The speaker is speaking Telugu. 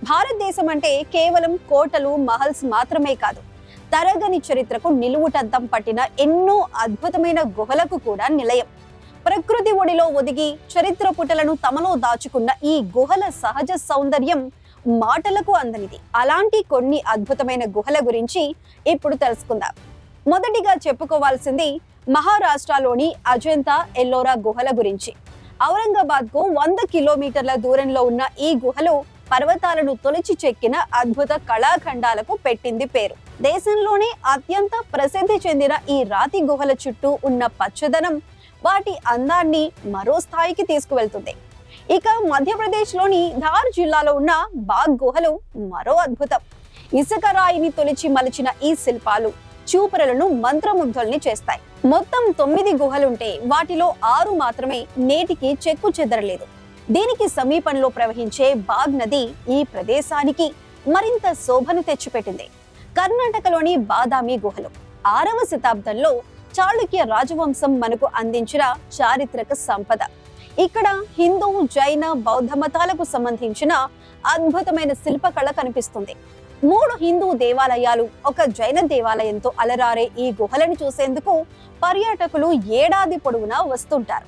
భారతదేశం అంటే కేవలం కోటలు, మహల్స్ మాత్రమే కాదు, తరగని చరిత్రకు నిలువుటద్దం పట్టిన ఎన్నో అద్భుతమైన గుహలకు కూడా నిలయం. ప్రకృతి ఒడిలో ఒదిగి చరిత్ర పుటలను తమలో దాచుకున్న ఈ గుహల సహజ సౌందర్యం మాటలకు అందనిది. అలాంటి కొన్ని అద్భుతమైన గుహల గురించి ఇప్పుడు తెలుసుకుందాం. మొదటిగా చెప్పుకోవాల్సింది మహారాష్ట్రలోని అజంతా ఎల్లోరా గుహల గురించి. ఔరంగాబాద్ కు 100 కిలోమీటర్ల దూరంలో ఉన్న ఈ గుహలు పర్వతాలను తొలిచి చెక్కిన అద్భుత కళాఖండాలకు పెట్టింది పేరు. దేశంలోనే అత్యంత ప్రసిద్ధి చెందిన ఈ రాతి గుహల చుట్టూ ఉన్న పచ్చదనం వాటి అందాన్ని మరో స్థాయికి తీసుకువెళ్తుంది. ఇక మధ్యప్రదేశ్ లోని ధార్ జిల్లాలో ఉన్న బాగ్ గుహలు మరో అద్భుతం. ఇసుక రాయిని తొలిచి మలిచిన ఈ శిల్పాలు చూపరులను మంత్రముగ్ధుల్ని చేస్తాయి. మొత్తం 9 గుహలుంటే వాటిలో 6 మాత్రమే నేటికి చెక్కు చెదరలేదు. దీనికి సమీపంలో ప్రవహించే బాగ్ నది ఈ ప్రదేశానికి మరింత శోభను తెచ్చిపెట్టింది. కర్ణాటకలోని బాదామి గుహలు 6వ శతాబ్దంలో చాళుక్య రాజవంశం మనకు అందించిన చారిత్రక సంపద. ఇక్కడ హిందూ, జైన, బౌద్ధ మతాలకు సంబంధించిన అద్భుతమైన శిల్పకళ కనిపిస్తుంది. 3 హిందూ దేవాలయాలు, 1 జైన దేవాలయంతో అలరారే ఈ గుహలను చూసేందుకు పర్యాటకులు ఏడాది పొడవునా వస్తుంటారు.